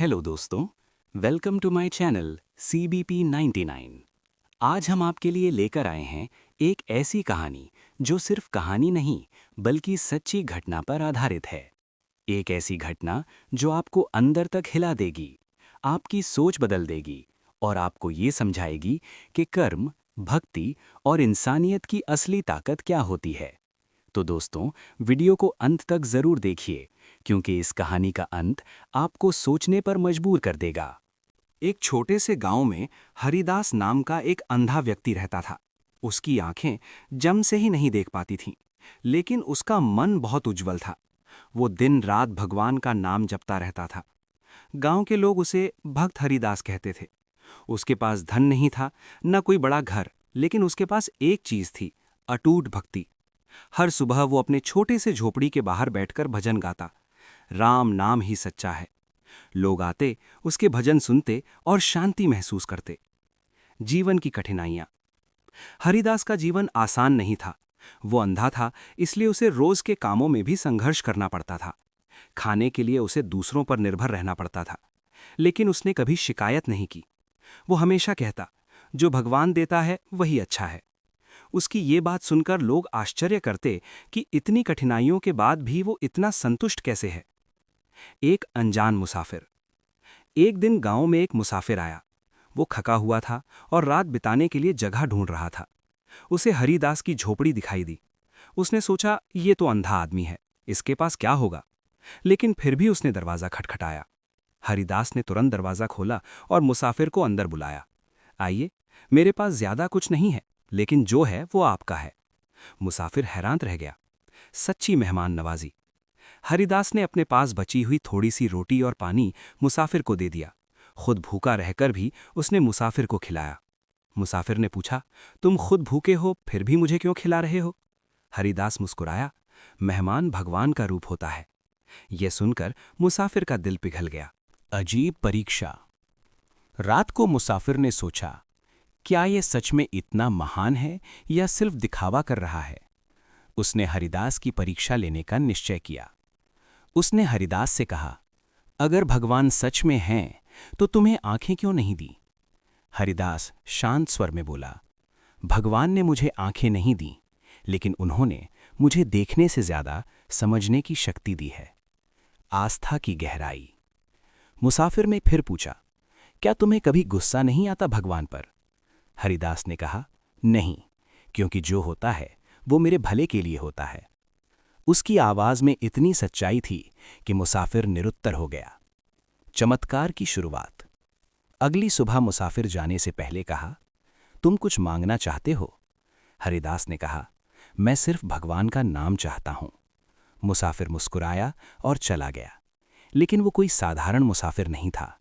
Hello दोस्तों, welcome to my channel CBP 99। आज हम आपके लिए लेकर आए हैं एक ऐसी कहानी जो सिर्फ कहानी नहीं बल्कि सच्ची घटना पर आधारित है। एक ऐसी घटना जो आपको अंदर तक हिला देगी, आपकी सोच बदल देगी और आपको ये समझाएगी कि कर्म, भक्ति और इंसानियत की असली ताकत क्या होती है। तो दोस्तों, वीडियो को अंत तक जरूर देखिए क्योंकि इस कहानी का अंत आपको सोचने पर मजबूर कर देगा। एक छोटे से गांव में हरिदास नाम का एक अंधा व्यक्ति रहता था। उसकी आंखें जन्म से ही नहीं देख पाती थीं, लेकिन उसका मन बहुत उज्जवल था। वो दिन रात भगवान का नाम जपता रहता था। गांव के लोग उसे भक्त हरिदास कहते थे। उसके पास धन नहीं था, न कोई बड़ा घर, लेकिन उसके पास एक चीज थी, अटूट भक्ति। हर सुबह वो अपने छोटे से झोपड़ी के बाहर बैठकर भजन गाता, राम नाम ही सच्चा है। लोग आते, उसके भजन सुनते और शांति महसूस करते। जीवन की कठिनाइयां। हरिदास का जीवन आसान नहीं था। वो अंधा था, इसलिए उसे रोज के कामों में भी संघर्ष करना पड़ता था। खाने के लिए उसे दूसरों पर निर्भर रहना पड़ता था, लेकिन उसने कभी शिकायत नहीं की। वो हमेशा कहता, जो भगवान देता है वही अच्छा है। उसकी ये बात सुनकर लोग आश्चर्य करते कि इतनी कठिनाइयों के बाद भी वो इतना संतुष्ट कैसे है। एक अनजान मुसाफिर। एक दिन गांव में एक मुसाफिर आया। वो थका हुआ था और रात बिताने के लिए जगह ढूंढ रहा था। उसे हरिदास की झोपड़ी दिखाई दी। उसने सोचा, ये तो अंधा आदमी है, इसके पास क्या होगा। लेकिन फिर भी उसने दरवाजा खटखटाया। हरिदास ने तुरंत दरवाजा खोला और मुसाफिर को अंदर बुलाया। आइए, मेरे पास ज्यादा कुछ नहीं है, लेकिन जो है वो आपका है। मुसाफिर हैरान रह गया। सच्ची मेहमान नवाजी। हरिदास ने अपने पास बची हुई थोड़ी सी रोटी और पानी मुसाफिर को दे दिया। खुद भूखा रहकर भी उसने मुसाफिर को खिलाया। मुसाफिर ने पूछा, तुम खुद भूखे हो फिर भी मुझे क्यों खिला रहे हो? हरिदास मुस्कुराया, मेहमान भगवान का रूप होता है। यह सुनकर मुसाफिर का दिल पिघल गया। अजीब परीक्षा। रात को मुसाफिर ने सोचा, क्या यह सच में इतना महान है या सिर्फ दिखावा कर रहा है? उसने हरिदास की परीक्षा लेने का निश्चय किया। उसने हरिदास से कहा, अगर भगवान सच में हैं तो तुम्हें आंखें क्यों नहीं दी? हरिदास शांत स्वर में बोला, भगवान ने मुझे आंखें नहीं दी, लेकिन उन्होंने मुझे देखने से ज्यादा समझने की शक्ति दी है। आस्था की गहराई। मुसाफिर ने फिर पूछा, क्या तुम्हें कभी गुस्सा नहीं आता भगवान पर? हरिदास ने कहा, नहीं, क्योंकि जो होता है वो मेरे भले के लिए होता है। उसकी आवाज में इतनी सच्चाई थी कि मुसाफिर निरुत्तर हो गया। चमत्कार की शुरुआत। अगली सुबह मुसाफिर जाने से पहले कहा, तुम कुछ मांगना चाहते हो? हरिदास ने कहा, मैं सिर्फ भगवान का नाम चाहता हूं। मुसाफिर मुस्कुराया और चला गया, लेकिन वो कोई साधारण मुसाफिर नहीं था।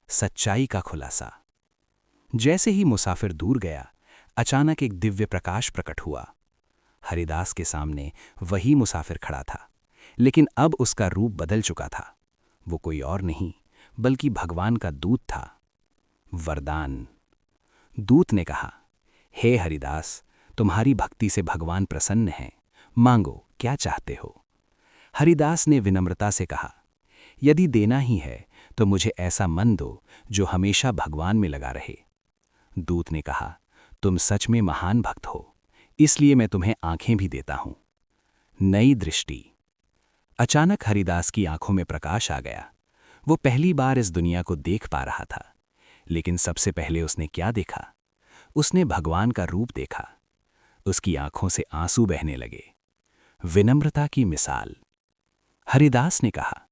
सच्चाई का खुलासा। जैसे ही मुसाफिर दूर गया, अचानक एक दिव्य प्रकाश प्रकट हुआ। हरिदास के सामने वही मुसाफिर खड़ा था, लेकिन अब उसका रूप बदल चुका था। वो कोई और नहीं बल्कि भगवान का दूत था। वरदान। दूत ने कहा, हे हरिदास, तुम्हारी भक्ति से भगवान प्रसन्न हैं, मांगो, क्या चाहते हो? हरिदास ने विनम्रता से कहा, यदि देना ही है तो मुझे ऐसा मन दो जो हमेशा भगवान में लगा रहे। दूत ने कहा, तुम सच में महान भक्त हो, इसलिए मैं तुम्हें आंखें भी देता हूं। नई दृष्टि। अचानक हरिदास की आंखों में प्रकाश आ गया। वो पहली बार इस दुनिया को देख पा रहा था, लेकिन सबसे पहले उसने क्या देखा? उसने भगवान का रूप देखा। उसकी आंखों से आंसू बहने लगे। विनम्रता की मिसाल। हरिदास ने कहा,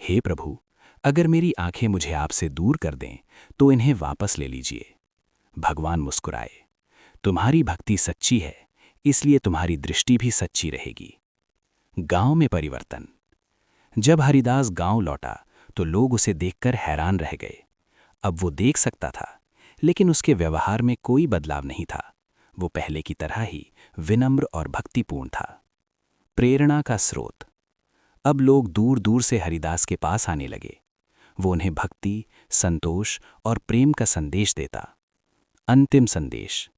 हे प्रभु, अगर मेरी आंखें मुझे आपसे दूर कर दें तो इन्हें वापस ले लीजिए। भगवान मुस्कुराए, तुम्हारी भक्ति सच्ची है, इसलिए तुम्हारी दृष्टि भी सच्ची रहेगी। गांव में परिवर्तन। जब हरिदास गांव लौटा तो लोग उसे देखकर हैरान रह गए। अब वो देख सकता था, लेकिन उसके व्यवहार में कोई बदलाव नहीं था। वो पहले की तरह ही विनम्र और भक्तिपूर्ण था। प्रेरणा का स्रोत। अब लोग दूर दूर से हरिदास के पास आने लगे। वो उन्हें भक्ति, संतोष और प्रेम का संदेश देता। अंतिम संदेश।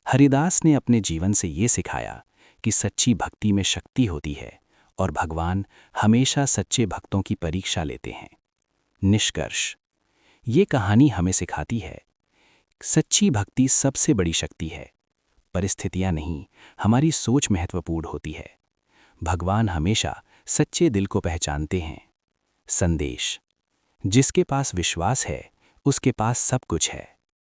हरिदास ने अपने जीवन से ये सिखाया कि सच्ची भक्ति में शक्ति होती है और भगवान हमेशा सच्चे भक्तों की परीक्षा लेते हैं। निष्कर्ष, ये कहानी हमें सिखाती है, सच्ची भक्ति सबसे बड़ी शक्ति है। परिस्थितियां नहीं, हमारी सोच महत्वपूर्ण होती है। भगवान हमेशा सच्चे दिल को पहचानते हैं। संदेश, जिसके पास विश्वास है, उसके पास सब कुछ है।